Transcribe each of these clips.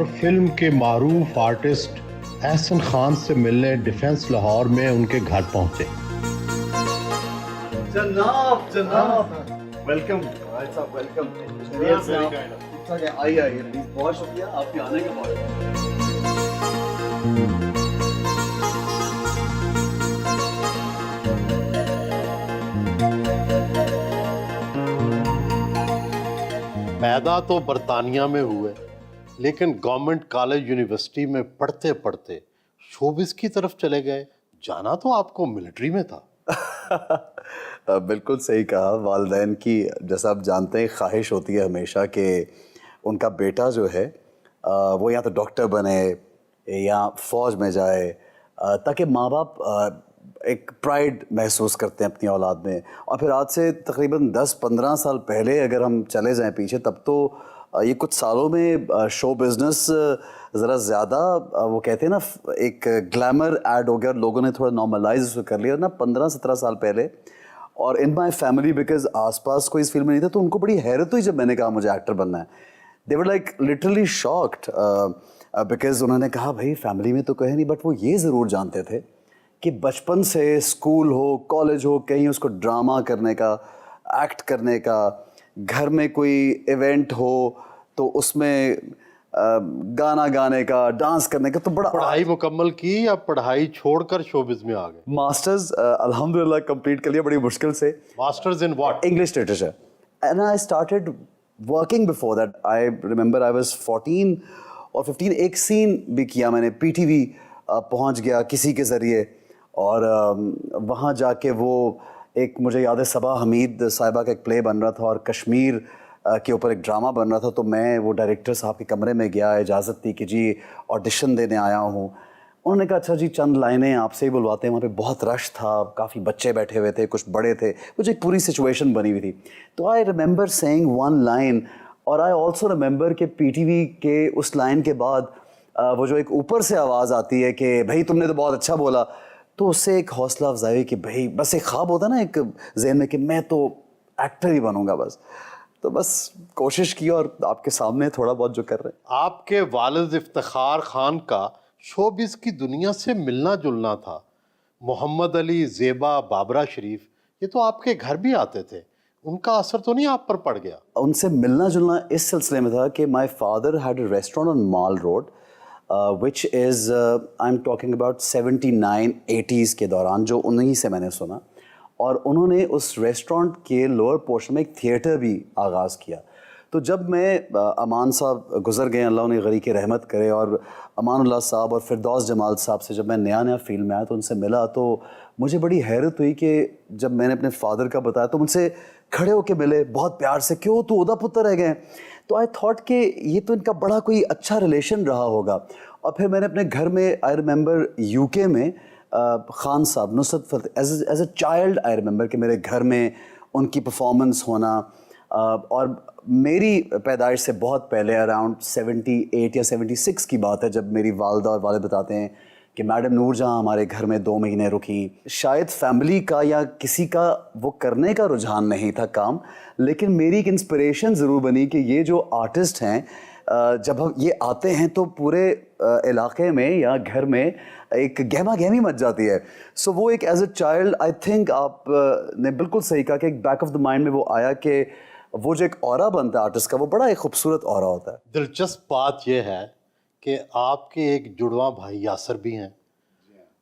और फिल्म के मारूफ आर्टिस्ट एहसन खान से मिलने डिफेंस लाहौर में उनके घर पहुंचे। जनाब जनाब वेलकम भाई साहब वेलकम। आइए आइए प्लीज, बहुत शुक्रिया आपके आने का। बहुत पैदा तो बरतानिया में हुए, लेकिन गवर्नमेंट कॉलेज यूनिवर्सिटी में पढ़ते पढ़ते शोबिस की तरफ चले गए। जाना तो आपको मिलिट्री में था। बिल्कुल सही कहा। वालिदैन की, जैसा आप जानते हैं, ख्वाहिश होती है हमेशा कि उनका बेटा जो है वो या तो डॉक्टर बने या फ़ौज में जाए, ताकि माँ बाप एक प्राइड महसूस करते हैं अपनी औलाद में। और फिर आज से तकरीबन 10-15 साल पहले अगर हम चले जाएं पीछे, तब तो ये कुछ सालों में शो बिज़नेस ज़रा ज़्यादा, वो कहते हैं ना, एक ग्लैमर ऐड हो गया और लोगों ने थोड़ा नॉर्मलाइज उसको कर लिया ना 15-17 साल पहले। और इन माई फैमिली, बिकॉज आसपास कोई इस फील्ड में नहीं था, तो उनको बड़ी हैरत हुई जब मैंने कहा मुझे एक्टर बनना है। They were like literally shocked, because उन्होंने कहा भाई फैमिली में तो कहे नहीं, बट वो ये ज़रूर जानते थे कि बचपन से स्कूल हो कॉलेज हो, कहीं उसको ड्रामा करने का, एक्ट करने का, घर में कोई इवेंट हो तो उसमें गाना गाने का, डांस करने का, तो बड़ा। पढ़ाई मुकम्मल की या पढ़ाई छोड़कर शोबिस में आ गए? मास्टर्स अल्हम्दुलिल्लाह कंप्लीट कर लिया बड़ी मुश्किल से। Masters in what? English literature. And I started working before that. I remember I was 14 और 15। एक सीन भी किया मैंने, पीटीवी पहुंच गया किसी के ज़रिए, और वहाँ जाके वो एक, मुझे याद है, सबा हमीद साहिबा का एक प्ले बन रहा था और कश्मीर के ऊपर एक ड्रामा बन रहा था। तो मैं वो डायरेक्टर साहब के कमरे में गया, इजाज़त थी कि जी ऑडिशन देने आया हूँ। उन्होंने कहा अच्छा जी चंद लाइनें आपसे ही बुलवाते हैं। वहाँ पे बहुत रश था, काफ़ी बच्चे बैठे हुए थे, कुछ बड़े थे, कुछ एक पूरी सिचुएशन बनी हुई थी। तो I remember saying one line, और आई ऑल्सो रिमेंबर कि पीटीवी के उस लाइन के बाद वो जो एक ऊपर से आवाज़ आती है कि भाई तुमने तो बहुत अच्छा बोला, तो उससे एक हौसला अफजाई कि भाई बस एक ख्वाब होता ना एक जहन में कि मैं तो एक्टर ही बनूंगा बस। तो बस कोशिश की और आपके सामने थोड़ा बहुत जो कर रहे हैं। आपके वालिद इफ्तिखार खान का शोबिस की दुनिया से मिलना जुलना था। मोहम्मद अली, ज़ेबा, बाबरा शरीफ, ये तो आपके घर भी आते थे। उनका असर तो नहीं आप पर पड़ गया? उनसे मिलना जुलना इस सिलसिले में था कि my father had a restaurant on mall road, which is, I am talking about 79-80s के दौरान, जो उन्हीं से मैंने सुना। और उन्होंने उस रेस्टोरेंट के लोअर पोर्शन में एक थिएटर भी आगाज़ किया। तो जब मैं, अमान साहब गुज़र गए, अल्लाह उन्हें गरी की रहमत करे, और अमानुल्लाह साहब और फिरदौस जमाल साहब से जब मैं नया नया फील्ड में आया तो उनसे मिला, तो मुझे बड़ी हैरत हुई कि जब मैंने अपने फादर का बताया तो मुझसे खड़े होके मिले बहुत प्यार से, क्यों तू उदा पुत्र रह गए। तो आई थॉट कि ये तो इनका बड़ा कोई अच्छा रिलेशन रहा होगा। और फिर मैंने अपने घर में, आई रिमेंबर यूके में, Khan Sahab Nusrat Fateh, as a child I remember कि मेरे घर में उनकी परफॉर्मेंस होना। और मेरी पैदाइश से बहुत पहले, अराउंड 78 या 76 की बात है, जब मेरी वालदा और वालिद बताते हैं कि मैडम नूरजहां हमारे घर में 2 महीने रुकी। शायद फैमिली का या किसी का वो करने का रुझान नहीं था काम, लेकिन मेरी एक इंस्पिरेशन ज़रूर बनी कि ये जो आर्टिस्ट हैं, जब हम ये आते हैं तो पूरे इलाके में या घर में एक गहमा गहमी मच जाती है। सो वो एक as a child, I think आप ने बिल्कुल सही कहा कि एक बैक ऑफ द माइंड में वो आया कि वो जो एक ऑरा बनता है आर्टिस्ट का, वो बड़ा एक खूबसूरत ऑरा होता है। दिलचस्प बात यह है कि आपके एक जुड़वा भाई यासर भी हैं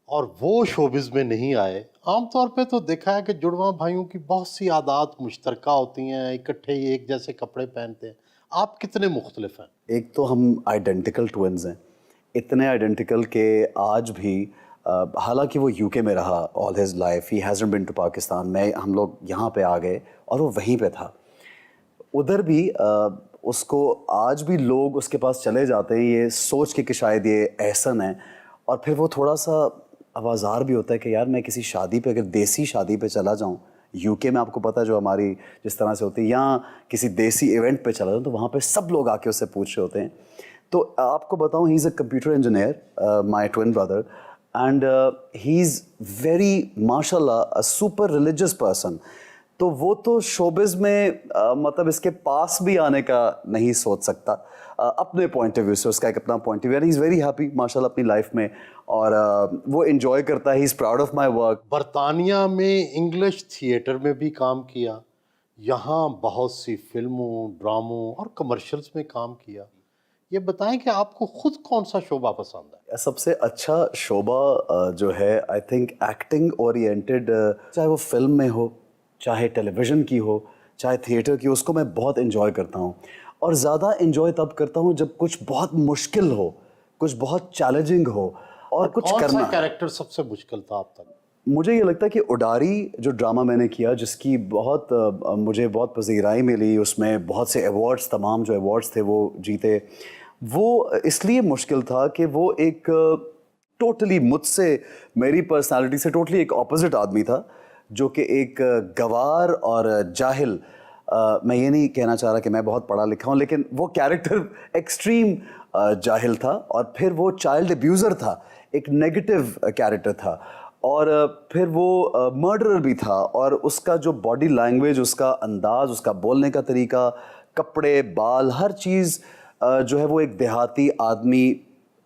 और वो शोबिस में नहीं आए। आमतौर पे तो देखा है कि जुड़वा भाइयों की बहुत सी आदत मुश्तरका होती हैं, इकट्ठे ही एक जैसे कपड़े पहनते हैं। आप कितने मुख्तलिफ हैं? एक तो हम आइडेंटिकल ट्विन्स हैं, इतने आइडेंटिकल के आज भी, हालांकि वो यूके में रहा all his life, he hasn't been to Pakistan, मैं, हम लोग यहाँ पे आ गए और वो वहीं पे था। उधर भी उसको आज भी लोग उसके पास चले जाते हैं ये सोच के कि शायद ये एहसन है, और फिर वो थोड़ा सा आवाज़ार भी होता है कि यार मैं किसी शादी पे, अगर देसी शादी पे चला जाऊँ, यूके में आपको पता है जो हमारी जिस तरह से होती है, या किसी देसी इवेंट पे चला जाऊँ तो वहाँ पे सब लोग आके उससे पूछ रहे होते हैं। तो आपको बताऊँ, he is a computer engineer, my twin brother, and he is very माशाल्लाह अ सुपर रिलीजियस पर्सन। तो वो तो शोबिज में मतलब इसके पास भी आने का नहीं सोच सकता अपने पॉइंट ऑफ व्यू से। उसका एक अपना पॉइंट ऑफ व्यू है, ही इज़ वेरी हैप्पी माशाल्लाह अपनी लाइफ में, और वो एंजॉय करता है, he is proud of my work. बरतानिया में इंग्लिश थिएटर में भी काम किया, यहाँ बहुत सी फिल्मों, ड्रामों और कमर्शियल्स में काम किया। ये बताएं कि आपको खुद कौन सा शोबा पसंद है? सबसे अच्छा शोबा जो है आई थिंक एक्टिंग ओरिएंटेड, चाहे वो फिल्म में हो, चाहे टेलीविज़न की हो, चाहे थिएटर की, उसको मैं बहुत एंजॉय करता हूँ। और ज़्यादा एंजॉय तब करता हूँ जब कुछ बहुत मुश्किल हो, कुछ बहुत चैलेंजिंग हो और कुछ कौन करना सा है। कैरेक्टर सबसे मुश्किल था आप तक? मुझे ये लगता है कि उडारी जो ड्रामा मैंने किया, जिसकी बहुत मुझे बहुत पज़ीराई मिली, उसमें बहुत से अवार्ड्स, तमाम जो अवार्ड्स थे वो जीते, वो इसलिए मुश्किल था कि वो एक टोटली मुझसे, मेरी पर्सनालिटी से टोटली एक ऑपोजिट आदमी था, जो कि एक गवार और जाहिल, मैं ये नहीं कहना चाह रहा कि मैं बहुत पढ़ा लिखा हूँ, लेकिन वो कैरेक्टर एक्सट्रीम जाहिल था, और फिर वो चाइल्ड अब्यूज़र था, एक नेगेटिव कैरेक्टर था, और फिर वो मर्डरर भी था, और उसका जो बॉडी लैंग्वेज, उसका अंदाज़, उसका बोलने का तरीका, कपड़े, बाल, हर चीज़ जो है वो एक देहाती आदमी,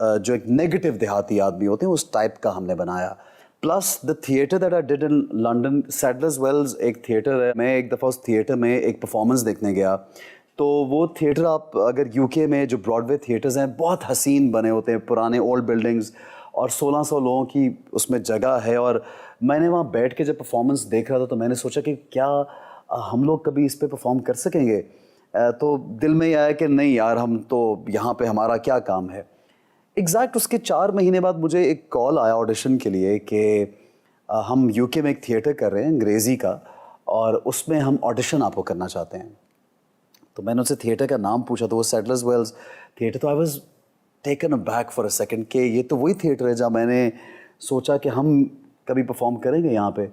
जो एक नेगेटिव देहाती आदमी होते हैं, उस टाइप का हमने बनाया। Plus the theatre that I did in London, Sadler's Wells एक थिएटर है, मैं एक दफ़ा उस थिएटर में एक परफॉर्मेंस देखने गया। तो वो थिएटर, आप अगर यूके में जो ब्रॉडवे थिएटर्स हैं, बहुत हसीन बने होते हैं, पुराने ओल्ड बिल्डिंग्स, और 1600 लोगों की उसमें जगह है। और मैंने वहाँ बैठ के जब परफॉर्मेंस देख रहा था तो मैंने सोचा कि क्या हम लोग कभी इस पे परफॉर्म कर सकेंगे। तो दिल में ये आया कि नहीं यार, हम तो यहाँ पे हमारा क्या काम है। एग्जैक्ट उसके 4 महीने बाद मुझे एक कॉल आया ऑडिशन के लिए कि हम यूके में एक थिएटर कर रहे हैं अंग्रेज़ी का, और उसमें हम ऑडिशन आपको करना चाहते हैं। तो मैंने उससे थिएटर का नाम पूछा, तो वो सैडलर्स वेल्स थिएटर। तो I was taken aback for a second कि ये तो वही थिएटर है जहाँ मैंने सोचा कि हम कभी परफॉर्म करेंगे यहाँ पे।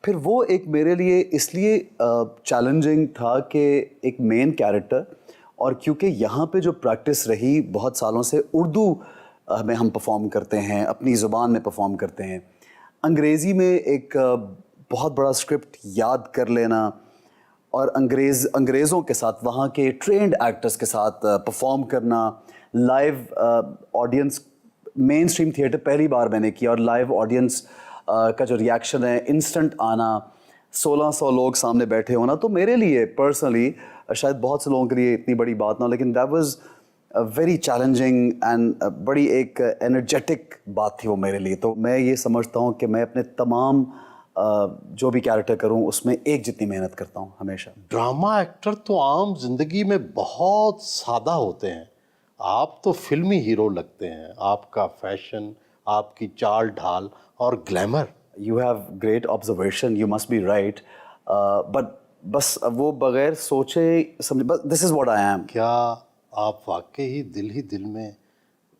फिर वो एक मेरे लिए इसलिए चैलेंजिंग था कि एक मेन कैरेक्टर, और क्योंकि यहाँ पे जो प्रैक्टिस रही बहुत सालों से, उर्दू में हम परफॉर्म करते हैं, अपनी ज़ुबान में परफॉर्म करते हैं। अंग्रेज़ी में एक बहुत बड़ा स्क्रिप्ट याद कर लेना, और अंग्रेज़ों के साथ, वहाँ के ट्रेंड एक्टर्स के साथ परफॉर्म करना, live audience, main stream theatre पहली बार मैंने किया, और लाइव ऑडियंस का जो रिएक्शन है, इंस्टेंट आना, 1600 लोग सामने बैठे होना, तो मेरे लिए पर्सनली, शायद बहुत से लोगों के लिए इतनी बड़ी बात ना हो, लेकिन that was very challenging and बड़ी एक एनर्जेटिक बात थी वो मेरे लिए। तो मैं ये समझता हूँ कि मैं अपने तमाम जो भी कैरेक्टर करूँ उसमें एक जितनी मेहनत करता हूँ हमेशा। ड्रामा एक्टर तो आम जिंदगी में बहुत सादा होते हैं, आप तो फिल्मी हीरो लगते हैं। आपका फैशन, आपकी चाल ढाल और glamour. You have great observation, you must be right, but बस वो बगैर सोचे समझे, बस this is what I am. क्या आप वाकई ही दिल में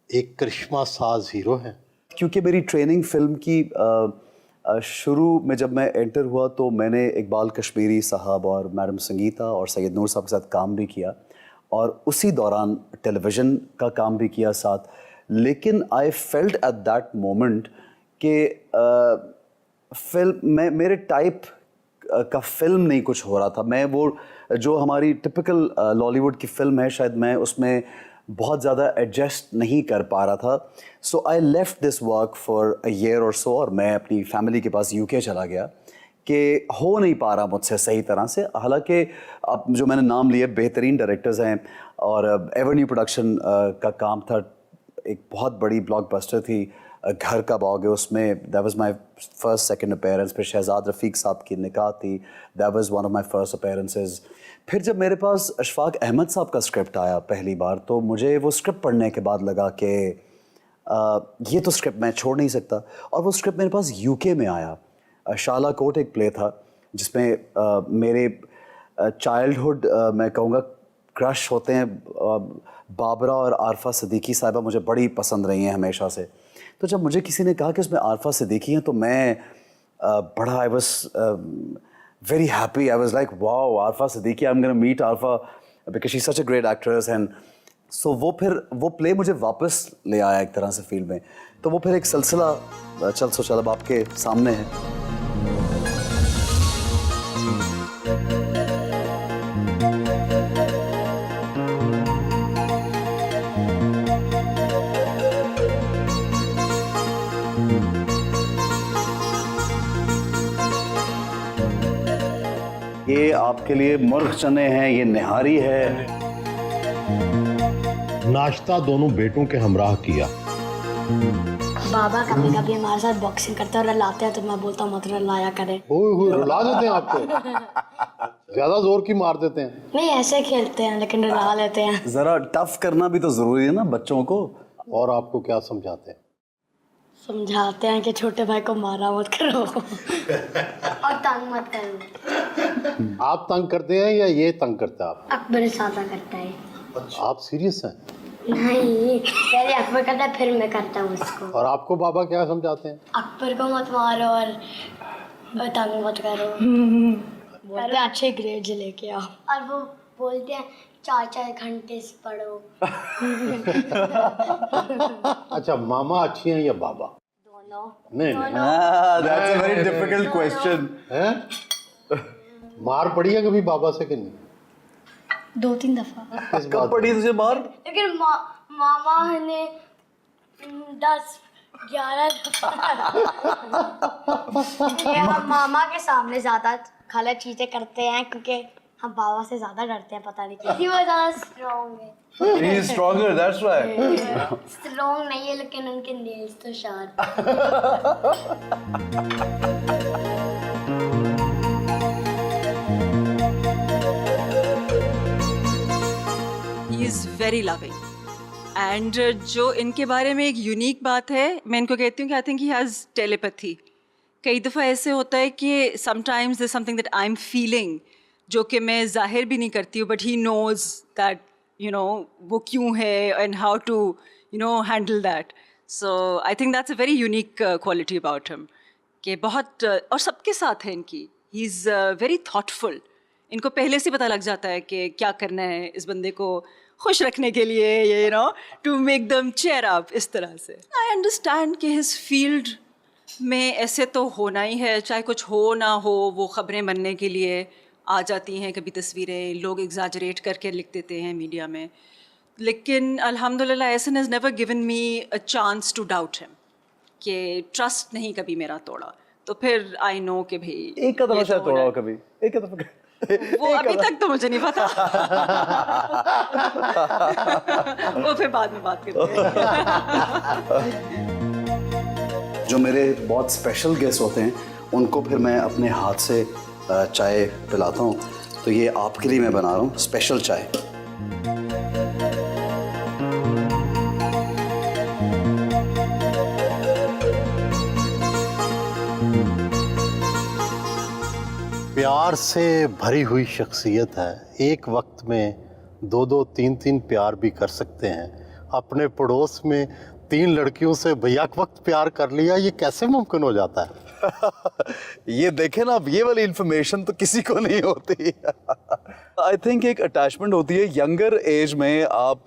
एक करिश्मा साज हीरो हैं? क्योंकि मेरी ट्रेनिंग फिल्म की शुरू में जब मैं एंटर हुआ तो मैंने इकबाल कश्मीरी साहब और मैडम संगीता और सैयद नूर साहब के साथ काम भी किया, और उसी दौरान टेलीविज़न का काम भी किया साथ। लेकिन I felt at that moment कि फिल्म में मेरे टाइप का फिल्म नहीं कुछ हो रहा था। मैं वो जो हमारी टिपिकल लॉलीवुड की फिल्म है, शायद मैं उसमें बहुत ज़्यादा एडजस्ट नहीं कर पा रहा था। So I left this work for a year और सो, और मैं अपनी फैमिली के पास यूके चला गया कि हो नहीं पा रहा मुझसे सही तरह से। हालांकि अब जो मैंने नाम लिए बेहतरीन डायरेक्टर्स हैं, और एवेन्यू प्रोडक्शन का काम था, एक बहुत बड़ी ब्लॉकबस्टर थी घर कब आओगे, उसमें that was my first second appearance. फिर शहजाद रफ़ीक साहब की निकाह थी, that was one of my first appearances. फिर जब मेरे पास अशफाक अहमद साहब का स्क्रिप्ट आया पहली बार, तो मुझे वो स्क्रिप्ट पढ़ने के बाद लगा कि ये तो स्क्रिप्ट मैं छोड़ नहीं सकता। और वो स्क्रिप्ट मेरे पास यूके में आया। शाला कोट एक प्ले था जिसमें मेरे चाइल्डहुड मैं कहूँगा क्रश होते हैं। बाबरा और आरफा सिद्दीकी साहिबा मुझे बड़ी पसंद रही हैं हमेशा से। तो जब मुझे किसी ने कहा कि उसमें आरफा सिद्दीकी हैं, तो मैं बड़ा I was very happy. I was like wow, Arfa Siddiqui, I am gonna meet Arfa because she is such a great actress. And so वो प्ले मुझे वापस ले आया एक तरह से फील्ड में। तो वो फिर एक सिलसिला चल अब आपके सामने है। ये आपके लिए मुर्ग चने हैं, ये निहारी है। नाश्ता दोनों बेटों के हमराह किया। बाबा कभी कभी हमारे साथ बॉक्सिंग करते हैं और लाते हैं तो मैं बोलता हूँ मत लाया करें। रुला देते हैं आपको, ज्यादा जोर की मार देते हैं? नहीं, ऐसे खेलते हैं लेकिन रुला लेते हैं। जरा टफ करना भी तो जरूरी है ना बच्चों को। और आपको क्या समझाते हैं? समझाते हैं कि छोटे भाई को मारा मत करो और तंग मत करो। आप तंग करते हैं या ये तंग करता है आप? अकबर ज्यादा करता है। आप सीरियस हैं? नहीं, पहले अकबर करता है फिर मैं करता हूँ उसको। और आपको बाबा क्या समझाते हैं? अकबर को मत मारो और तंग मत करो। बोलते हैं अच्छे ग्रेड्स लेके आओ और वो बोलते हैं 4-4 घंटे से पढ़ो। अच्छा, मामा अच्छी हैं या बाबा? दोनों। नहीं नहीं, that's a very difficult question. हैं? मार पड़ी है कभी बाबा से कि नहीं? 2-3 दफा। किस कब बात पड़ी तुझे मार? लेकिन मामा ने 10-11 हम मामा के सामने ज्यादा गलत चीजें करते हैं क्योंकि हम बाबा से ज्यादा डरते हैं, पता नहीं क्यों। वो ज्यादा स्ट्रॉन्ग है। He is stronger, that's why. Strong नहीं है लेकिन उनके नेल्स तो sharp. He is very loving and जो इनके बारे में एक यूनिक बात है, मैं इनको कहती हूँ कि I think he has telepathy. कई दफ़ा ऐसे होता है कि sometimes there something that I am feeling जो कि मैं जाहिर भी नहीं करती हूँ, but he knows that you know वो क्यों है and how to you know handle that. So I think that's a very unique quality about him कि बहुत और सबके साथ है इनकी। He is very thoughtful. इनको पहले से पता लग जाता है कि क्या करना है इस बंदे को खुश रखने के लिए, you know, to make them cheer up, इस तरह से। आई अंडरस्टैंड कि हिज फील्ड में ऐसे तो होना ही है, चाहे कुछ हो ना हो, वो ख़बरें बनने के लिए आ जाती हैं, कभी तस्वीरें लोग एग्जैजरेट करके लिख देते हैं मीडिया में। लेकिन अल्हम्दुलिल्लाह Ahsan has never given me a chance to doubt him, कि ट्रस्ट नहीं कभी मेरा तोड़ा। तो फिर आई नो कि भाई एक कदम ये शायद तो तोड़ा होना हो है। कभी, एक कदम। वो अभी तक तो मुझे नहीं पता। वो फिर बाद में बात करते हैं। जो मेरे बहुत स्पेशल गेस्ट होते हैं उनको फिर मैं अपने हाथ से चाय पिलाता हूँ। तो ये आपके लिए मैं बना रहा हूँ स्पेशल चाय। प्यार से भरी हुई शख्सियत है, एक वक्त में 2-2, 3-3 प्यार भी कर सकते हैं। अपने पड़ोस में 3 लड़कियों से भैया वक्त प्यार कर लिया, ये कैसे मुमकिन हो जाता है? ये देखें ना, अब ये वाली इंफॉर्मेशन तो किसी को नहीं होती। आई थिंक एक अटैचमेंट होती है यंगर एज में, आप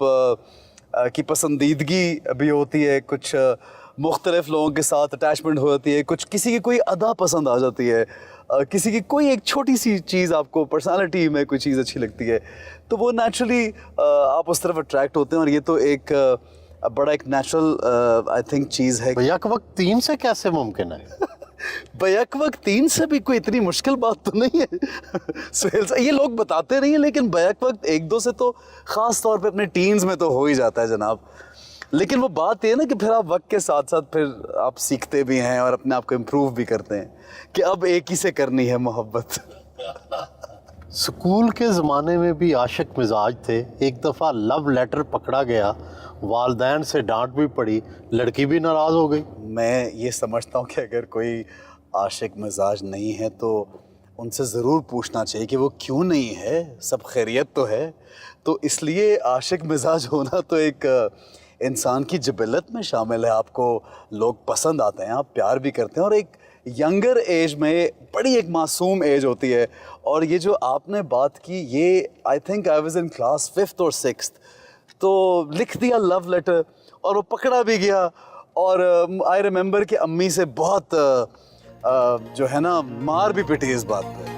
की पसंदीदगी भी होती है, कुछ मुख्तलिफ लोगों के साथ अटैचमेंट होती है, कुछ किसी की कोई अदा पसंद आ जाती है, किसी की कोई एक छोटी सी चीज़ आपको पर्सनालिटी में कोई चीज़ अच्छी लगती है, तो वो नेचुरली आप उस तरफ अट्रैक्ट होते हैं। और ये तो एक बड़ा एक नेचुरल आई थिंक चीज़ है। भैया वक्त 3 से कैसे मुमकिन है? बैक वक्त 3 से भी कोई इतनी मुश्किल बात तो नहीं है। सुहेल साहब, ये लोग बताते नहीं है, लेकिन बैक वक्त 1-2 से तो ख़ास तौर पे अपने टीन्स में तो हो ही जाता है जनाब। लेकिन वो बात ये है ना कि फिर आप वक्त के साथ साथ फिर आप सीखते भी हैं और अपने आप को इम्प्रूव भी करते हैं कि अब एक ही से करनी है मोहब्बत। स्कूल के ज़माने में भी आशिक मिजाज थे। एक दफ़ा लव लेटर पकड़ा गया, वालदैन से डांट भी पड़ी, लड़की भी नाराज़ हो गई। मैं ये समझता हूँ कि अगर कोई आशिक मिजाज नहीं है तो उनसे ज़रूर पूछना चाहिए कि वो क्यों नहीं है, सब खैरियत तो है। तो इसलिए आशिक मिजाज होना तो एक इंसान की जबिलत में शामिल है। आपको लोग पसंद आते हैं, आप प्यार भी करते हैं, और एक यंगर एज में बड़ी एक मासूम एज होती है। और ये जो आपने बात की, ये I think I was in class 5th और 6th, तो लिख दिया लव लेटर और वो पकड़ा भी गया। और आई रिमेंबर कि अम्मी से बहुत जो है ना मार भी पिटी इस बात पे।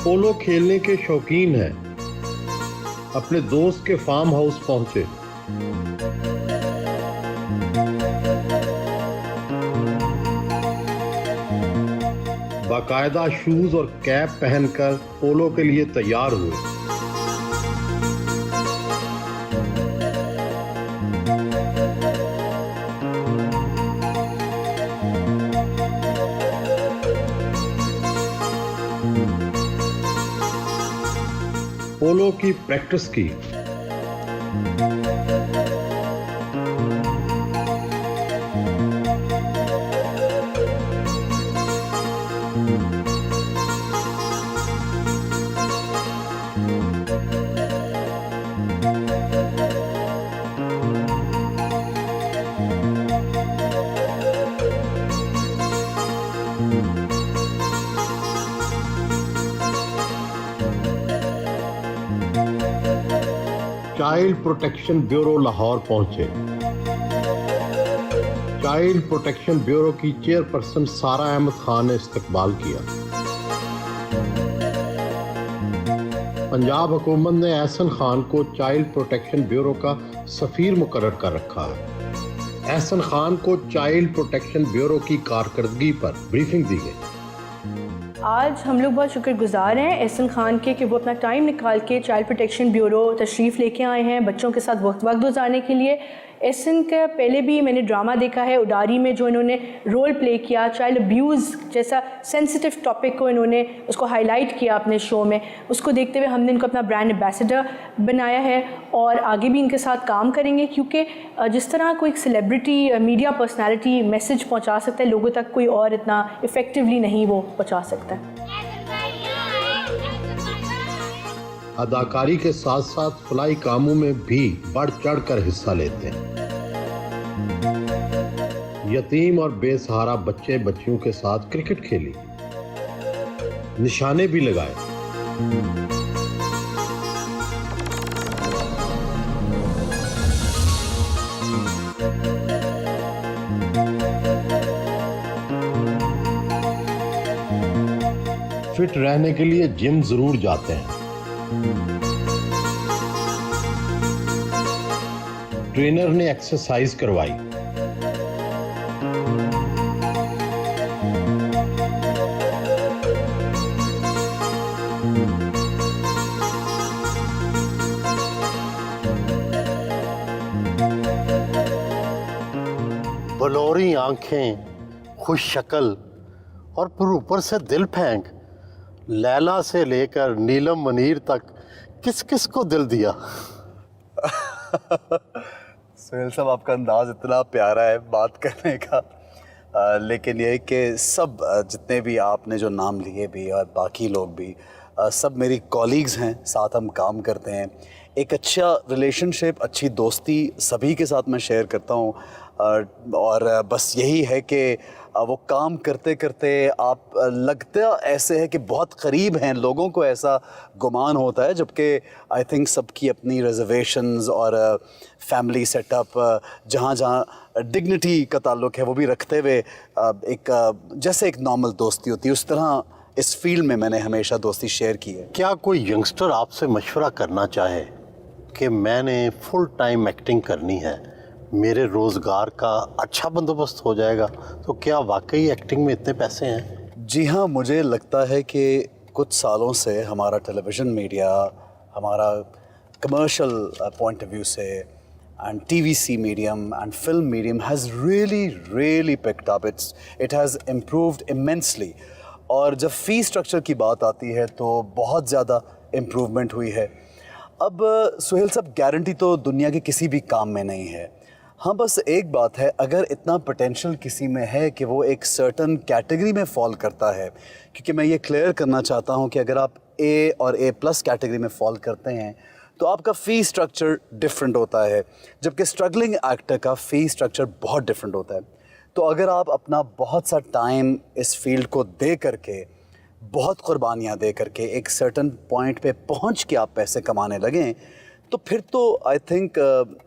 पोलो खेलने के शौकीन हैं, अपने दोस्त के फार्म हाउस पहुंचे। बाकायदा शूज और कैप पहनकर पोलो के लिए तैयार हुए। पोलो की प्रैक्टिस की। चाइल्ड प्रोटेक्शन ब्यूरो लाहौर पहुंचे। चाइल्ड प्रोटेक्शन ब्यूरो की चेयरपर्सन सारा अहमद खान ने इस्तकबाल किया। पंजाब हुकूमत ने एहसन खान को चाइल्ड प्रोटेक्शन ब्यूरो का सफीर मुकर्रर कर रखा है। एहसन खान को चाइल्ड प्रोटेक्शन ब्यूरो की कारकर्दगी पर ब्रीफिंग दी गई। आज हम लोग बहुत शुक्रगुजार हैं एहसन खान के कि वो अपना टाइम निकाल के चाइल्ड प्रोटेक्शन ब्यूरो तशरीफ़ लेके आए हैं बच्चों के साथ वक्त गुजारने के लिए। एहसन का पहले भी मैंने ड्रामा देखा है उडारी में, जो इन्होंने रोल प्ले किया, चाइल्ड अब्यूज़ जैसा सेंसिटिव टॉपिक को इन्होंने उसको हाईलाइट किया अपने शो में। उसको देखते हुए हमने इनको अपना ब्रांड एम्बेसडर बनाया है और आगे भी इनके साथ काम करेंगे, क्योंकि जिस तरह कोई मीडिया मीडिया पर्सनैलिटी मैसेज पहुँचा सकता है लोगों तक, कोई और इतना इफ़ेक्टिवली नहीं वो पहुँचा सकता है। अदाकारी के साथ साथ फलाई कामों में भी बढ़ चढ़ कर हिस्सा लेते हैं। यतीम और बेसहारा बच्चे बच्चियों के साथ क्रिकेट खेली, निशाने भी लगाए। फिट रहने के लिए जिम जरूर जाते हैं। ट्रेनर ने एक्सरसाइज करवाई। बलौरी आंखें, खुश शक्ल और फिर ऊपर से दिल फेंक। लैला से लेकर नीलम मनीर तक किस किस को दिल दिया। सुहेल साहब, आपका अंदाज इतना प्यारा है बात करने का, लेकिन ये कि सब जितने भी आपने जो नाम लिए भी और बाकी लोग भी सब मेरी कॉलीग्स हैं, साथ हम काम करते हैं। एक अच्छा रिलेशनशिप, अच्छी दोस्ती सभी के साथ मैं शेयर करता हूँ और बस यही है कि वो काम करते करते आप लगता ऐसे है कि बहुत करीब हैं, लोगों को ऐसा गुमान होता है, जबकि आई थिंक सबकी अपनी रिजर्वेशंस और फैमिली सेटअप जहाँ जहाँ डिग्निटी का ताल्लुक़ है वो भी रखते हुए एक जैसे एक नॉर्मल दोस्ती होती है, उस तरह इस फील्ड में मैंने हमेशा दोस्ती शेयर की है। क्या कोई यंगस्टर आपसे मशवरा करना चाहे कि मैंने फुल टाइम एक्टिंग करनी है, मेरे रोज़गार का अच्छा बंदोबस्त हो जाएगा, तो क्या वाकई एक्टिंग में इतने पैसे हैं? जी हाँ, मुझे लगता है कि कुछ सालों से हमारा टेलीविज़न मीडिया, हमारा कमर्शियल पॉइंट ऑफ व्यू से and TVC medium and film medium has really picked up, it has improved immensely. और जब फ़ी स्ट्रक्चर की बात आती है तो बहुत ज़्यादा इम्प्रूवमेंट हुई है। अब सुहेल साहब, गारंटी तो दुनिया के किसी भी काम में नहीं है। हाँ, बस एक बात है, अगर इतना पोटेंशियल किसी में है कि वो एक सर्टन कैटेगरी में फॉल करता है, क्योंकि मैं ये क्लियर करना चाहता हूँ कि अगर आप ए और ए प्लस कैटेगरी में फॉल करते हैं तो आपका फ़ी स्ट्रक्चर डिफरेंट होता है, जबकि स्ट्रगलिंग एक्टर का फ़ी स्ट्रक्चर बहुत डिफरेंट होता है। तो अगर आप अपना बहुत सा टाइम इस फील्ड को दे करके, बहुत कुर्बानियाँ दे करके एक सर्टन पॉइंट पे पहुँच के आप पैसे कमाने लगें, तो फिर तो आई थिंक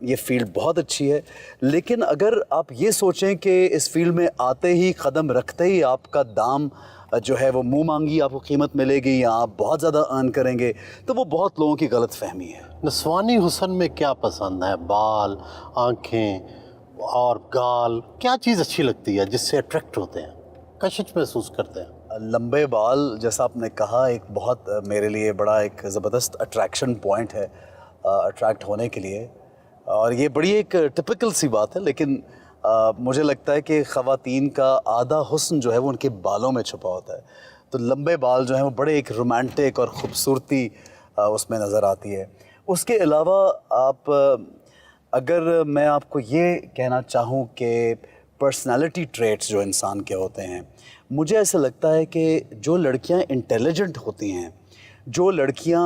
ये फील्ड बहुत अच्छी है। लेकिन अगर आप ये सोचें कि इस फील्ड में आते ही, कदम रखते ही आपका दाम जो है वो मुँह मांगी आपको कीमत मिलेगी या आप बहुत ज़्यादा अर्न करेंगे, तो वो बहुत लोगों की गलत फहमी है। नस्वानी हुस्न में क्या पसंद है? बाल, आँखें और गाल, क्या चीज़ अच्छी लगती है जिससे अट्रैक्ट होते हैं, कशिश महसूस करते हैं? लंबे बाल जैसा आपने कहा एक बहुत मेरे लिए बड़ा एक ज़बरदस्त अट्रैक्शन पॉइंट है अट्रैक्ट होने के लिए, और ये बड़ी एक टिपिकल सी बात है, लेकिन मुझे लगता है कि ख़वातीन का आधा हुस्न जो है वो उनके बालों में छुपा होता है। तो लंबे बाल जो हैं वो बड़े एक रोमांटिक और ख़ूबसूरती उसमें नज़र आती है। उसके अलावा आप अगर मैं आपको ये कहना चाहूँ कि पर्सनालिटी ट्रेट्स जो इंसान के होते हैं, मुझे ऐसा लगता है कि जो लड़कियां इंटेलिजेंट होती हैं, जो लड़कियां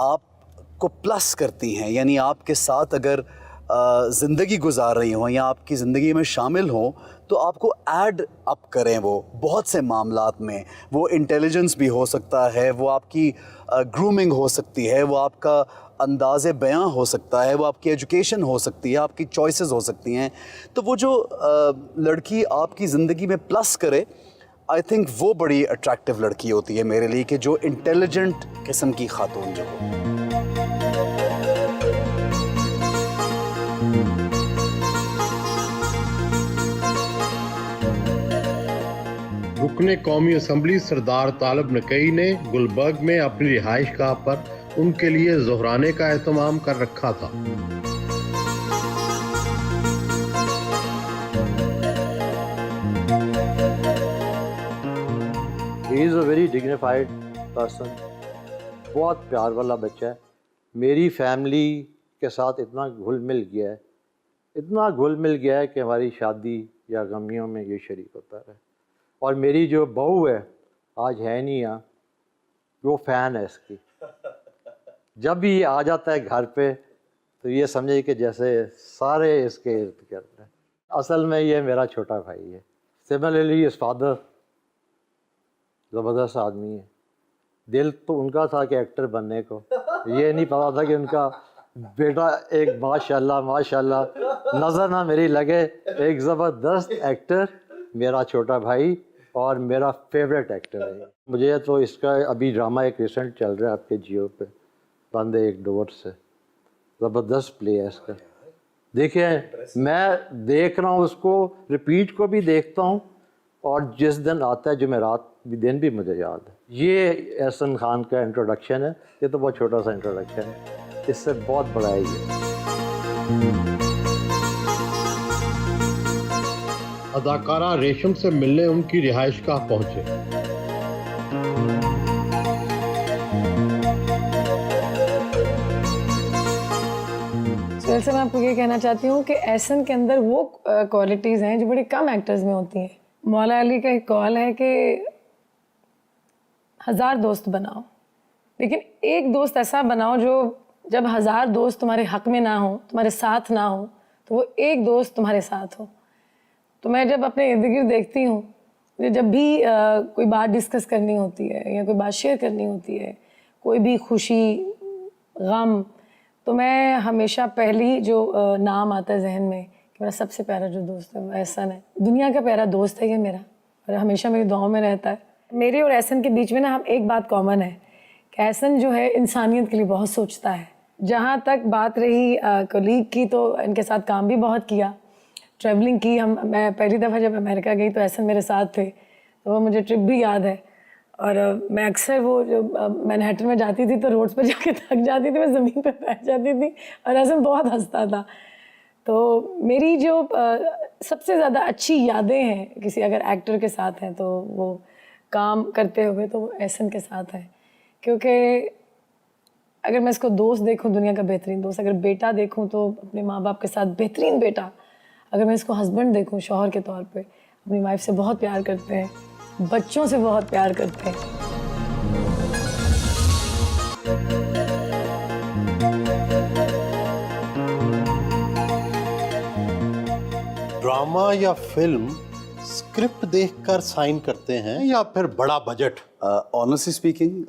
आपको प्लस करती हैं, यानी आपके साथ अगर ज़िंदगी गुजार रही हों या आपकी ज़िंदगी में शामिल हों, तो आपको ऐड अप करें वो बहुत से मामलात में। वो इंटेलिजेंस भी हो सकता है, वो आपकी ग्रूमिंग हो सकती है, वो आपका अंदाज़े बयां हो सकता है, वो आपकी एजुकेशन हो सकती है, आपकी चॉइसेस हो सकती हैं। तो वो जो लड़की आपकी ज़िंदगी में प्लस करे, आई थिंक वो बड़ी अट्रैक्टिव लड़की होती है मेरे लिए, कि जो इंटेलिजेंट किस्म की खातून जो हो। रुकने कौमी असम्बली सरदार तालब नकई ने गुलबर्ग में अपनी रिहाइशगाह पर उनके लिए ज़ोहराने का एहतमाम कर रखा था। He is a very dignified person, बहुत प्यार वाला बच्चा है। मेरी फैमिली के साथ इतना घुल मिल गया है, इतना घुल मिल गया है कि हमारी शादी या गमियों में ये शरीक होता है। और मेरी जो बहू है, आज है नहीं यहाँ, वो फ़ैन है इसकी। जब भी ये आ जाता है घर पे तो ये समझे कि जैसे सारे इसके इर्द गिर्द हैं। असल में ये मेरा छोटा भाई है। सिमिलरली इस फादर ज़बरदस्त आदमी है। दिल तो उनका था कि एक्टर बनने को, ये नहीं पता था कि उनका बेटा एक माशाल्लाह माशाल्लाह नज़र ना मेरी लगे, एक ज़बरदस्त एक्टर मेरा छोटा भाई और मेरा फेवरेट एक्टर है। मुझे तो इसका अभी ड्रामा एक रिसेंट चल रहा है आपके जियो पे, बंदे एक डोर से, ज़बरदस्त प्ले है इसका। देखिए मैं देख रहा हूँ उसको, रिपीट को भी देखता हूँ, और जिस दिन आता है जुमेरात भी दिन भी मुझे याद है। ये एहसन खान का इंट्रोडक्शन है, ये तो बहुत छोटा सा इंट्रोडक्शन है, इससे बहुत बड़ा है ये। अदाकारा रेशम से मिलने उनकी रिहाइशगाह पहुंचे। वैसे मैं आपको ये कहना चाहती हूँ कि एहसन के अंदर वो क्वालिटीज़ हैं जो बड़ी कम एक्टर्स में होती हैं। मौला अली का एक कॉल है कि 1000 दोस्त बनाओ, लेकिन एक दोस्त ऐसा बनाओ जो जब 1000 दोस्त तुम्हारे हक़ में ना हो, तुम्हारे साथ ना हो, तो वो एक दोस्त तुम्हारे साथ हो। तो मैं जब अपने इर्द गिर्द देखती हूँ, मुझे जब भी कोई बात डिस्कस करनी होती है या कोई बात शेयर करनी होती है, कोई भी खुशी गम, तो मैं हमेशा पहली जो नाम आता है जहन में कि मेरा सबसे प्यारा जो दोस्त है वो एहसन है। दुनिया का प्यारा दोस्त है ये मेरा, और हमेशा मेरी दुआओं में रहता है। मेरे और एहसन के बीच में ना हम एक बात कॉमन है कि एहसन जो है इंसानियत के लिए बहुत सोचता है। जहाँ तक बात रही कलीग की, तो इनके साथ काम भी बहुत किया, ट्रैवलिंग की। मैं पहली दफ़ा जब अमेरिका गई तो एहसन मेरे साथ थे, तो वो मुझे ट्रिप भी याद है। और मैं अक्सर वो जो मैनहट्टन में जाती थी तो रोड्स पे जाके थक जाती थी, मैं ज़मीन पे बैठ जाती थी और एहसन बहुत हंसता था। तो मेरी जो सबसे ज़्यादा अच्छी यादें हैं किसी अगर एक्टर के साथ हैं, तो वो काम करते हुए तो वो एहसन के साथ है। क्योंकि अगर मैं इसको दोस्त देखूं, दुनिया का बेहतरीन दोस्त, अगर बेटा देखूं तो अपने माँ बाप के साथ बेहतरीन बेटा, अगर मैं इसको हस्बैंड देखूं शौहर के तौर पे, अपनी वाइफ से बहुत प्यार करते हैं, बच्चों से बहुत प्यार करते हैं। ड्रामा या फिल्म स्क्रिप्ट देखकर साइन करते हैं या फिर बड़ा बजट? ऑनेस्टली स्पीकिंग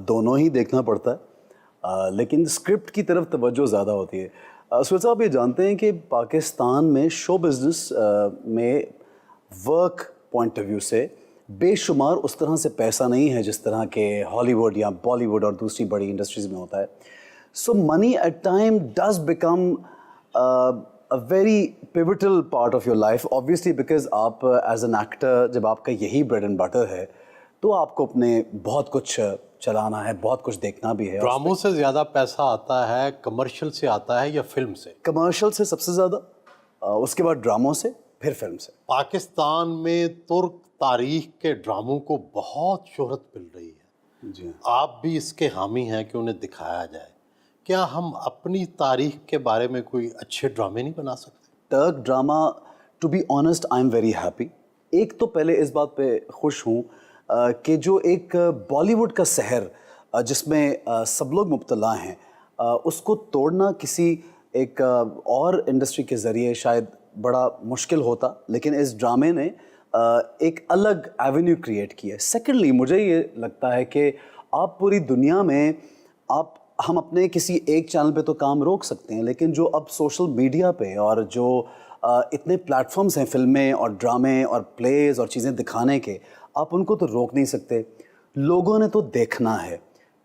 दोनों ही देखना पड़ता है, लेकिन स्क्रिप्ट की तरफ तवज्जो ज़्यादा होती है। सुहेल साहब ये जानते हैं कि पाकिस्तान में शो बिज़नेस में वर्क पॉइंट ऑफ व्यू से बेशुमार उस तरह से पैसा नहीं है जिस तरह के हॉलीवुड या बॉलीवुड और दूसरी बड़ी इंडस्ट्रीज़ में होता है। So money at time does become a very pivotal part of your life, obviously, because आप as an actor जब आपका यही bread and butter है, तो आपको अपने बहुत कुछ चलाना है, बहुत कुछ देखना भी है। ड्रामों से ज़्यादा पैसा आता है कमर्शियल से आता है या फिल्म से? कमर्शियल से सबसे ज़्यादा, उसके बाद ड्रामों से, फिर फिल्म से। पाकिस्तान में तुर्क तारीख के ड्रामों को बहुत शोहरत मिल रही है, जी आप भी इसके हामी हैं कि उन्हें दिखाया जाए। क्या हम अपनी तारीख के बारे में कोई अच्छे ड्रामे नहीं बना सकते? Turk drama, to be honest I am very happy. एक तो पहले इस बात पे खुश हूँ कि जो एक बॉलीवुड का शहर जिसमें सब लोग मुब्तला हैं, उसको तोड़ना किसी एक और इंडस्ट्री के ज़रिए शायद बड़ा मुश्किल होता, लेकिन इस ड्रामे ने एक अलग एवेन्यू क्रिएट की है। सेकेंडली मुझे ये लगता है कि आप पूरी दुनिया में हम अपने किसी एक चैनल पे तो काम रोक सकते हैं, लेकिन जो अब सोशल मीडिया पे और जो इतने प्लेटफॉर्म्स हैं फिल्में और ड्रामे और प्लेज और चीज़ें दिखाने के, आप उनको तो रोक नहीं सकते। लोगों ने तो देखना है,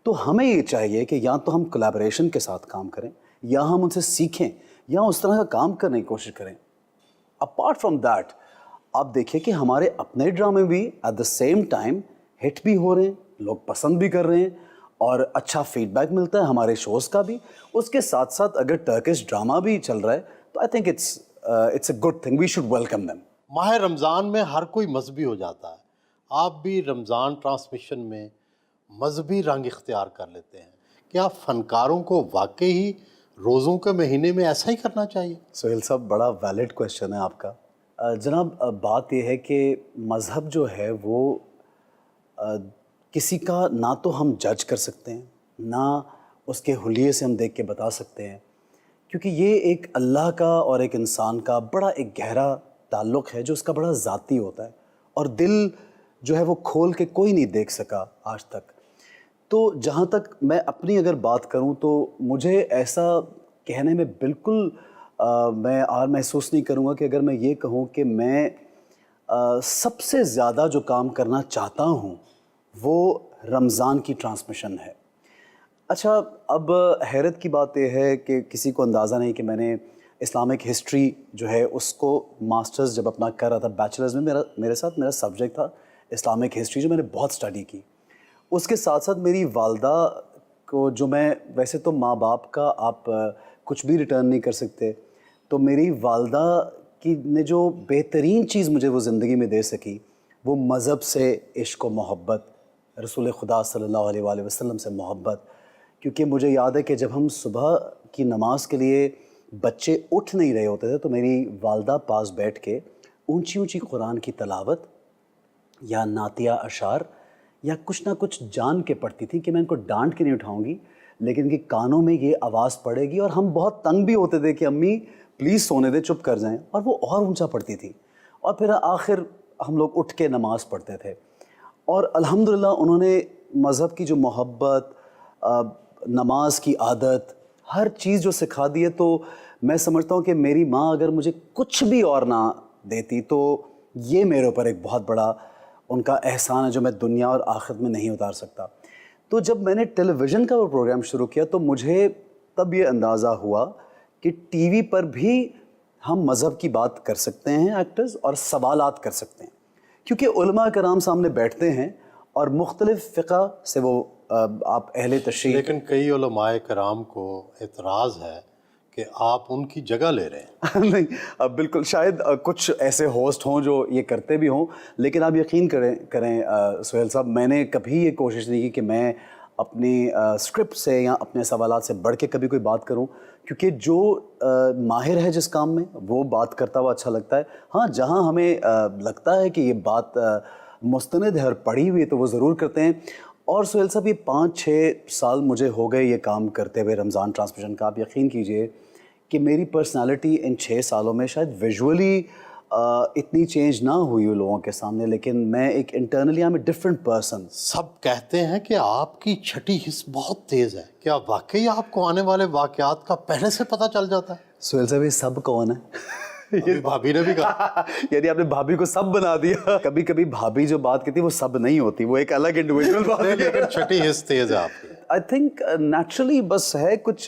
तो हमें ये चाहिए कि या तो हम कोलैबोरेशन के साथ काम करें, या हम उनसे सीखें, या उस तरह का काम करने की कोशिश करें। अपार्ट फ्रॉम दैट, आप देखिए कि हमारे अपने ड्रामे भी at the same time hit भी हो रहे हैं, लोग पसंद भी कर रहे हैं और अच्छा फीडबैक मिलता है हमारे शोज़ का भी। उसके साथ साथ अगर टर्किश ड्रामा भी चल रहा है तो I think it's a good thing, we should welcome them. माह रमज़ान में हर कोई मजहबी हो जाता है, आप भी रमज़ान ट्रांसमिशन में मजहबी रंग इख्तियार कर लेते हैं। क्या फ़नकारों को वाकई ही रोज़ों के महीने में ऐसा ही करना चाहिए? सोहेल साहब, बड़ा वैलिड क्वेश्चन है आपका। जनाब, बात यह है कि मज़हब जो है वो किसी का ना तो हम जज कर सकते हैं, ना उसके हुलिये से हम देख के बता सकते हैं, क्योंकि ये एक अल्लाह का और एक इंसान का बड़ा एक गहरा ताल्लुक़ है जो उसका बड़ा ज़ाती होता है, और दिल जो है वो खोल के कोई नहीं देख सका आज तक। तो जहाँ तक मैं अपनी अगर बात करूँ तो मुझे ऐसा कहने में बिल्कुल मैं और महसूस नहीं करूँगा कि अगर मैं ये कहूँ कि मैं सबसे ज़्यादा जो काम करना चाहता हूँ वो रमज़ान की ट्रांसमिशन है। अच्छा, अब हैरत की बात यह है कि किसी को अंदाज़ा नहीं कि मैंने इस्लामिक हिस्ट्री जो है उसको मास्टर्स जब अपना कर रहा था बैचलर्स में, मेरा सब्जेक्ट था इस्लामिक हिस्ट्री, जो मैंने बहुत स्टडी की। उसके साथ साथ मेरी वालदा को, जो मैं वैसे तो माँ बाप का आप कुछ भी रिटर्न नहीं कर सकते, तो मेरी वालदा की ने जो बेहतरीन चीज़ मुझे वो ज़िंदगी में दे सकी वो मज़हब से इश्क व मोहब्बत, रसूल खुदा सल्लल्लाहु अलैहि वसल्लम से मोहब्बत। क्योंकि मुझे याद है कि जब हम सुबह की नमाज के लिए बच्चे उठ नहीं रहे होते थे तो मेरी वालदा पास बैठ के ऊंची ऊंची कुरान की तलावत या नातिया अशार या कुछ ना कुछ जान के पढ़ती थी कि मैं इनको डांट के नहीं उठाऊंगी, लेकिन इनके कानों में ये आवाज़ पड़ेगी। और हम बहुत तंग भी होते थे कि अम्मी प्लीज़ सोने दे, चुप कर जाएं, और वो और ऊंचा पढ़ती थी। और फिर आखिर हम लोग उठ के नमाज़ पढ़ते थे। और अल्हम्दुलिल्लाह उन्होंने मज़हब की जो मोहब्बत, नमाज की आदत, हर चीज़ जो सिखा दी है, तो मैं समझता हूँ कि मेरी माँ अगर मुझे कुछ भी और ना देती तो ये मेरे ऊपर एक बहुत बड़ा उनका एहसान है जो मैं दुनिया और आखिरत में नहीं उतार सकता। तो जब मैंने टेलीविज़न का वो प्रोग्राम शुरू किया तो मुझे तब ये अंदाज़ा हुआ कि टीवी पर भी हम मज़हब की बात कर सकते हैं एक्टर्स, और सवालात कर सकते हैं, क्योंकि उलमा कराम सामने बैठते हैं और मुख्तलिफ़ फ़िक़ा से वो आप अहले तशरीह। लेकिन कई उलमाए कराम को एतराज़ है कि आप उनकी जगह ले रहे हैं। नहीं, बिल्कुल, शायद कुछ ऐसे होस्ट हों जो ये करते भी हों, लेकिन आप यकीन करें सोहेल साहब, मैंने कभी ये कोशिश नहीं की कि मैं अपनी स्क्रिप्ट से या अपने सवालात से बढ़ के कभी कोई बात करूं, क्योंकि जो माहिर है जिस काम में वो बात करता हुआ अच्छा लगता है। हाँ, जहां हमें लगता है कि ये बात मुस्तनद है और पढ़ी हुई है तो वो ज़रूर करते हैं। और सोहेल साहब, ये 5-6 साल मुझे हो गए ये काम करते हुए रमज़ान ट्रांसमिशन का। आप यकीन कीजिए कि मेरी पर्सनालिटी इन 6 सालों में शायद विजुअली इतनी चेंज ना हुई हो लोगों के सामने, लेकिन मैं एक internally I am a different person. सब कहते हैं कि आपकी छठी हिस्स बहुत तेज़ है, क्या वाकई आपको आने वाले वाक़यात का पहले से पता चल जाता है? सोहेल साहब, ये सब कौन है? अभी भाभी ने भी कहा। यानी आपने भाभी को सब बना दिया। कभी कभी भाभी जो बात कहती है वो सब नहीं होती, वो एक अलग इंडिविजुअल बात है। लेकिन छठी हिस्स तेज़ है आपकी। आई थिंक नेचुरली बस है कुछ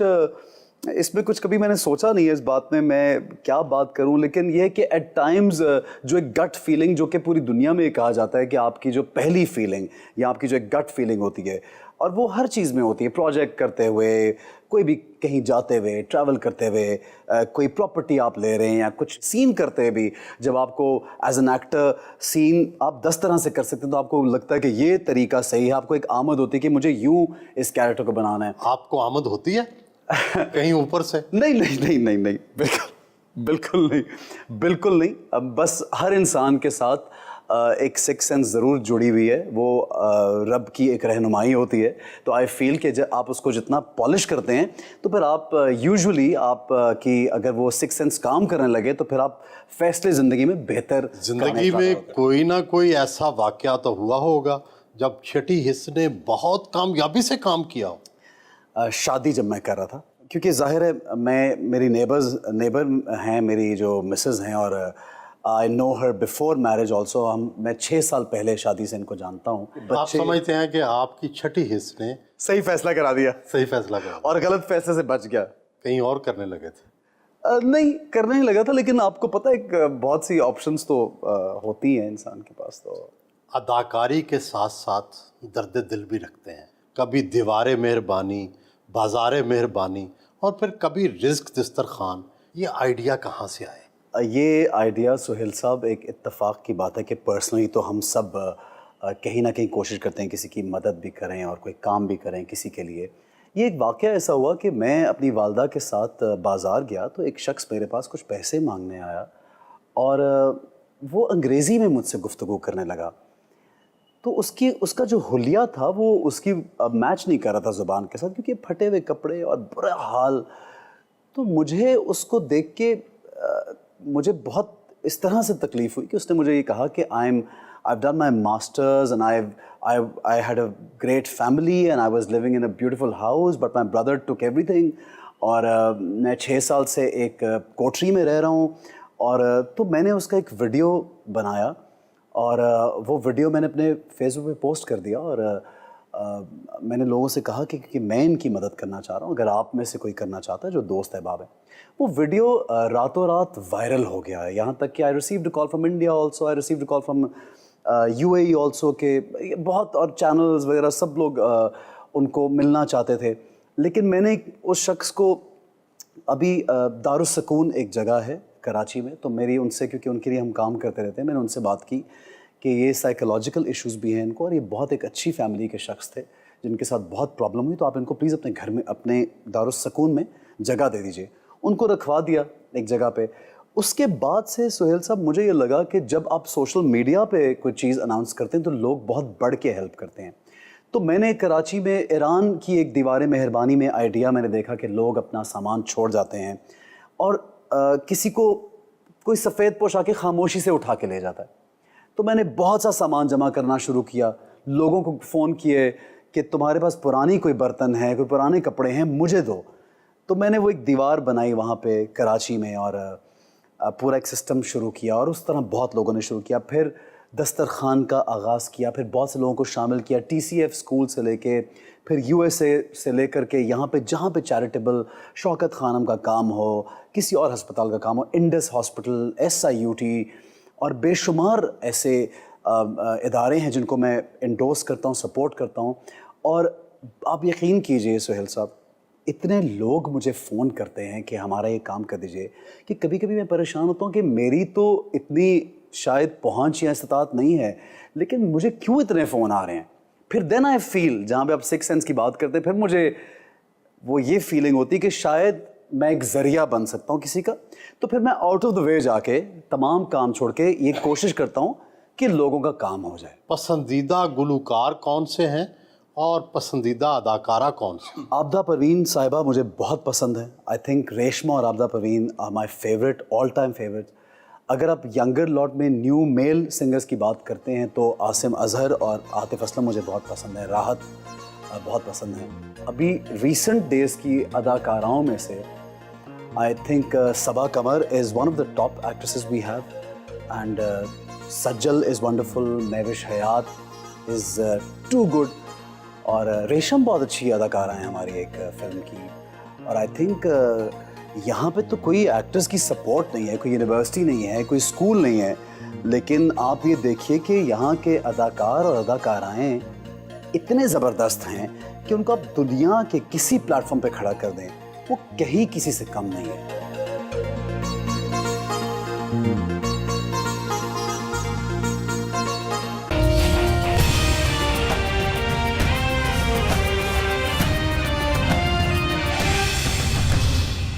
इसमें कुछ कभी मैंने सोचा नहीं है इस बात में मैं क्या बात करूं, लेकिन ये है कि एट टाइम्स जो एक गट फीलिंग जो कि पूरी दुनिया में कहा जाता है कि आपकी जो पहली फीलिंग या आपकी जो एक गट फीलिंग होती है, और वो हर चीज़ में होती है, प्रोजेक्ट करते हुए, कोई भी कहीं जाते हुए, ट्रैवल करते हुए, कोई प्रॉपर्टी आप ले रहे हैं या कुछ सीन करते हुए भी, जब आपको एज एन एक्टर सीन आप 10 तरह से कर सकते हैं तो आपको लगता है कि ये तरीका सही है, आपको एक आमद होती है कि मुझे यूं इस कैरेक्टर को बनाना है। आपको आमद होती है कहीं ऊपर से? नहीं नहीं नहीं नहीं नहीं, बिल्कुल नहीं, बिल्कुल नहीं। अब बस हर इंसान के साथ एक सिक्स सेंस ज़रूर जुड़ी हुई है, वो रब की एक रहनुमाई होती है। तो आई फील कि जब आप उसको जितना पॉलिश करते हैं तो फिर आप यूजुअली आप की अगर वो सिक्स सेंस काम करने लगे तो फिर आप फैसले ज़िंदगी में बेहतर जिंदगी में कोई ना कोई ऐसा वाकया तो हुआ होगा जब छठी हिस्स ने बहुत कामयाबी से काम किया हो। शादी जब मैं कर रहा था, क्योंकि जाहिर है मेरी नेबर हैं, मेरी जो मिसेस हैं, और I know her before marriage also. मैं 6 साल पहले शादी से इनको जानता हूँ। आप समझते हैं कि आपकी छठी हिस्स ने सही फैसला करा दिया, सही फैसला करा और गलत फैसले से बच गया। कहीं और करने लगे थे? नहीं करने ही लगा था, लेकिन आपको पता है एक बहुत सी ऑप्शंस तो होती हैं इंसान के पास। तो अदाकारी के साथ साथ दर्द दिल भी रखते हैं, कभी दीवारे मेहरबानी, बाजारे मेहरबानी, और फिर कभी रिज्क दस्तरखान। ये आइडिया कहाँ से आए? ये आइडिया सुहेल साहब एक इत्तेफाक की बात है कि पर्सनली तो हम सब कहीं ना कहीं कोशिश करते हैं किसी की मदद भी करें और कोई काम भी करें किसी के लिए। ये एक वाक़या ऐसा हुआ कि मैं अपनी वालदा के साथ बाज़ार गया तो एक शख्स मेरे पास कुछ पैसे मांगने आया, और वो अंग्रेज़ी में मुझसे गुफ्तगू करने लगा। तो उसका जो हुलिया था वो उसकी मैच नहीं कर रहा था ज़ुबान के साथ, क्योंकि फटे हुए कपड़े और बुरा हाल। तो मुझे उसको देख के मुझे बहुत इस तरह से तकलीफ़ हुई कि उसने मुझे ये कहा कि I've done my masters and I had a great family and I was living in a beautiful house, but my brother took everything। और मैं 6 साल से एक कोठरी में रह रहा हूँ। और तो मैंने उसका एक वीडियो बनाया, और वो वीडियो मैंने अपने फेसबुक पे पोस्ट कर दिया, और मैंने लोगों से कहा कि मैं इनकी मदद करना चाह रहा हूँ, अगर आप में से कोई करना चाहता है जो दोस्त अहबाब है। वो वीडियो रातों रात वायरल हो गया है, यहाँ तक कि I received a call from India also, I received a call from UAE also, के बहुत और चैनल्स वगैरह सब लोग उनको मिलना चाहते थे। लेकिन मैंने उस शख्स को अभी दारुस्सकून एक जगह है कराची में, तो मेरी उनसे, क्योंकि उनके लिए हम काम करते रहते हैं, मैंने उनसे बात की कि ये साइकोलॉजिकल इश्यूज़ भी हैं इनको, और ये बहुत एक अच्छी फैमिली के शख्स थे जिनके साथ बहुत प्रॉब्लम हुई, तो आप इनको प्लीज़ अपने घर में, अपने दारुस्सकून में जगह दे दीजिए। उनको रखवा दिया एक जगह पे। उसके बाद से सुहेल साहब मुझे ये लगा कि जब आप सोशल मीडिया पे कोई चीज़ अनाउंस करते हैं तो लोग बहुत बढ़ के हेल्प करते हैं। तो मैंने कराची में ईरान की एक दीवार मेहरबानी में आइडिया मैंने देखा कि लोग अपना सामान छोड़ जाते हैं, और किसी को कोई सफ़ेद पोश आके खामोशी से उठा के ले जाता है। तो मैंने बहुत सा सामान जमा करना शुरू किया, लोगों को फ़ोन किए कि तुम्हारे पास पुरानी कोई बर्तन है, कोई पुराने कपड़े हैं, मुझे दो। तो मैंने वो एक दीवार बनाई वहाँ पे कराची में, और पूरा एक सिस्टम शुरू किया, और उस तरह बहुत लोगों ने शुरू किया। फिर दस्तरखान का आगाज़ किया, फिर बहुत से लोगों को शामिल किया, TCF स्कूल से लेके, फिर USA से लेकर के यहाँ पे जहाँ पे चैरिटेबल शौकत खानम का काम हो, किसी और हस्पताल का काम हो, इंडस हॉस्पिटल, SIUT, और बेशुमार ऐसे इदारे हैं जिनको मैं इंडोर्स करता हूँ, सपोर्ट करता हूँ। और आप यकीन कीजिए सुहेल साहब, इतने लोग मुझे फ़ोन करते हैं कि हमारा ये काम कर दीजिए, कि कभी कभी मैं परेशान होता हूँ कि मेरी तो इतनी शायद पहुँच या इस्तात नहीं है, लेकिन मुझे क्यों इतने फ़ोन आ रहे हैं। फिर देन आई फील, जहाँ पे आप सिक्स सेंस की बात करते हैं, फिर मुझे वो ये फीलिंग होती है कि शायद मैं एक ज़रिया बन सकता हूँ किसी का। तो फिर मैं आउट ऑफ द वे जाके तमाम काम छोड़ के ये कोशिश करता हूँ कि लोगों का काम हो जाए। पसंदीदा गुलकार कौन से हैं और पसंदीदा अदाकारा कौन से? आबदा परवीन साहिबा मुझे बहुत पसंद है। आई थिंक रेशमा और Abida Parveen are my favourite, all time favourite. अगर आप यंगर लॉट में न्यू मेल सिंगर्स की बात करते हैं तो आसिम अजहर और आतिफ असलम मुझे बहुत पसंद है, राहत बहुत पसंद है। अभी रिसेंट डेज़ की अदाकाराओं में से I think Saba Qamar is one of the top actresses we have, and Sajal is wonderful, Mahwish Hayat is too good, और रेशम बहुत अच्छी अदाकारा है हमारी एक फिल्म की, और आई थिंक यहाँ पे तो कोई एक्टर्स की सपोर्ट नहीं है, कोई यूनिवर्सिटी नहीं है, कोई स्कूल नहीं है, लेकिन आप ये देखिए कि यहाँ के अदाकार और अदाकाराएँ इतने ज़बरदस्त हैं कि उनको आप दुनिया के किसी प्लेटफॉर्म पे खड़ा कर दें, वो कहीं किसी से कम नहीं है।